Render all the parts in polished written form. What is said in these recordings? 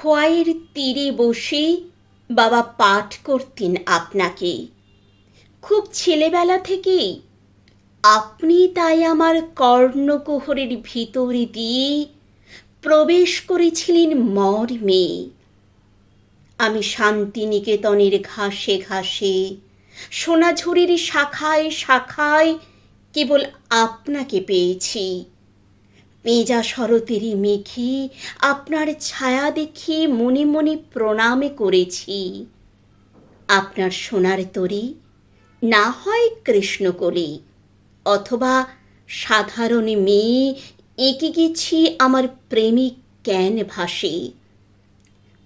খোয়াইয়ের তীরে বসে বাবা পাঠ করতেন আপনাকে। খুব ছেলেবেলা থেকেই আপনি তাই আমার কর্ণকুহরের ভিতরে দিয়ে প্রবেশ করেছিলেন মর্মে। আমি শান্তিনিকেতনের ঘাসে ঘাসে, সোনাঝুরির শাখায় শাখায় কেবল আপনাকে পেয়েছি। পেঁজা শরতেরই মেঘে আপনার ছায়া দেখে মনে মনে প্রণামে করেছি। আপনার সোনার তরী না হয় কৃষ্ণকলি, অথবা সাধারণ মেয়ে এঁকে গেছি আমার প্রেমিক ক্যানভাসে।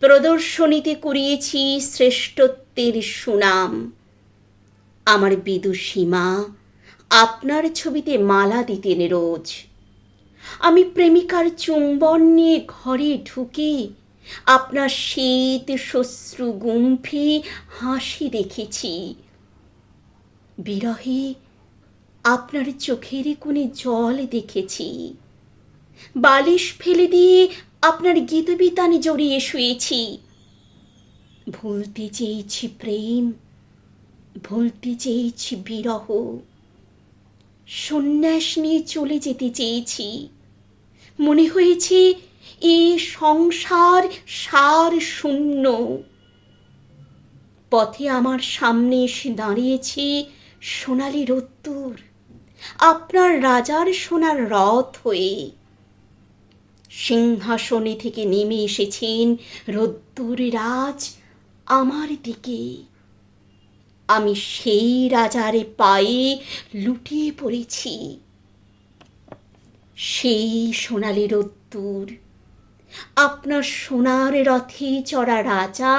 প্রদর্শনীতে কুড়িয়েছি শ্রেষ্ঠত্বের সুনাম। আমার বিদুষী মা আপনার ছবিতে মালা দিতেন রোজ। আমি প্রেমিকার চুম্বন নিয়ে ঘরে ঢুকে আপনার শীত শ্বশ্রু গুম্ফে হাসি দেখেছি। বিরহে আপনার চোখের কোণে জল দেখেছি। বালিশ ফেলে দিয়ে আপনার গীতবিতানে জড়িয়ে শুয়েছি। ভুলতে চেয়েছি প্রেম, ভুলতে চেয়েছি বিরহ, সন্ন্যাস নিয়ে চলে যেতে চেয়েছি। মনে হয়েছে এ সংসার সার শূন্য। পথে আমার সামনে এসে দাঁড়িয়েছে সোনালি রোদ্দুর, আপনার রাজার সোনার রথ হয়ে। সিংহাসনে থেকে নেমে এসেছেন রোদ্দুর রাজ আমার দিকে। আমি সেই রাজার পায়ে লুটিয়ে পড়েছি। সেই সোনালি রোদ্দুর, আপনার সোনার রথে চড়া রাজা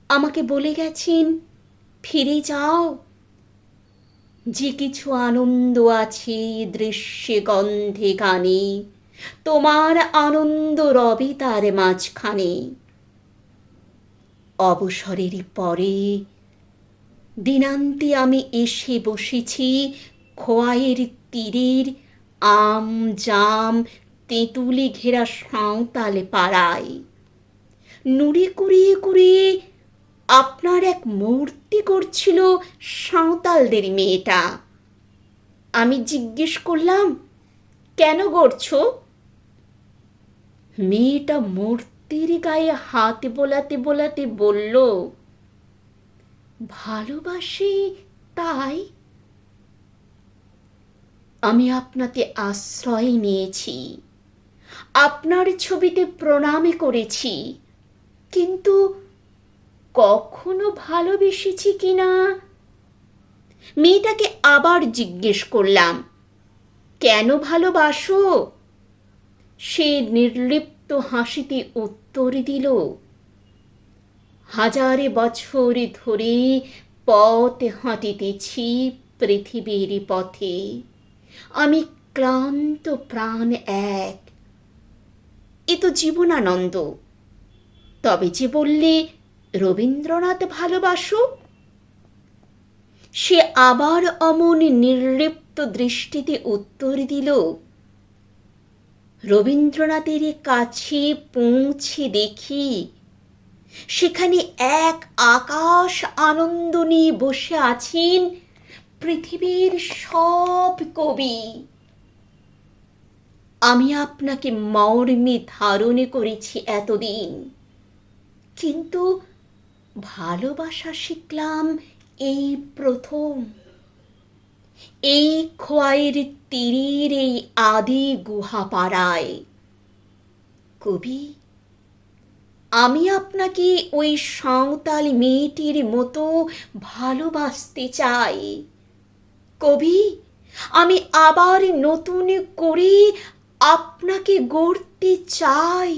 আমাকে বলে গেছেন, ফিরে যাও। যে কিছু আনন্দ আছে দৃশ্যে গন্ধে গানে, তোমার আনন্দ রবে তার মাঝখানে। অবসরের পরে দিনান্তে আমি এসে বসেছি খোয়াইয়ের তীরের আম জাম তেঁতুলে ঘেরা সাঁওতাল পাড়ায়। নুড়ি কুড়িয়ে কুড়িয়ে আপনার এক মূর্তি করছিল সাঁওতালদের মেয়েটা। আমি জিজ্ঞেস করলাম, কেন গড়ছো? মেয়েটা মূর্তির গায়ে হাত বোলাতে বোলাতে বলল, ভালোবাসি তাই। আমি আপনাকে আশ্রয় নিয়েছি, আপনার ছবিতে প্রণামে করেছি, কিন্তু কখনো ভালোবেসেছি কিনা। মেয়েটাকে আবার জিজ্ঞেস করলাম, কেন ভালোবাসো? সে নির্লিপ্ত হাসিতে উত্তর দিল, হাজারে বছর ধরে পথ হাঁটিতেছি পৃথিবীর পথে, আমি ক্লান্ত প্রাণ এক। এ তো জীবনানন্দ। তবে যে বললে রবীন্দ্রনাথ ভালোবাসো। সে আবার অমন নির্লিপ্ত দৃষ্টিতে উত্তর দিল, রবীন্দ্রনাথের কাছে পৌঁছে দেখি সেখানে এক আকাশ আনন্দ নিয়ে বসে আছেন পৃথিবীর সব কবি। আমি আপনাকে মর্মে ধারণ করেছি এতদিন, কিন্তু ভালোবাসা শিখলাম এই প্রথম। এই খোয়াইয়ের তীরের এই আদি গুহাপাড়ায়। কবি, আমি আপনাকে ওই সাঁওতাল মেয়েটির মতো ভালোবাসতে চাই। কবি, আমি আবার নতুন করে আপনাকে গড়তে চাই।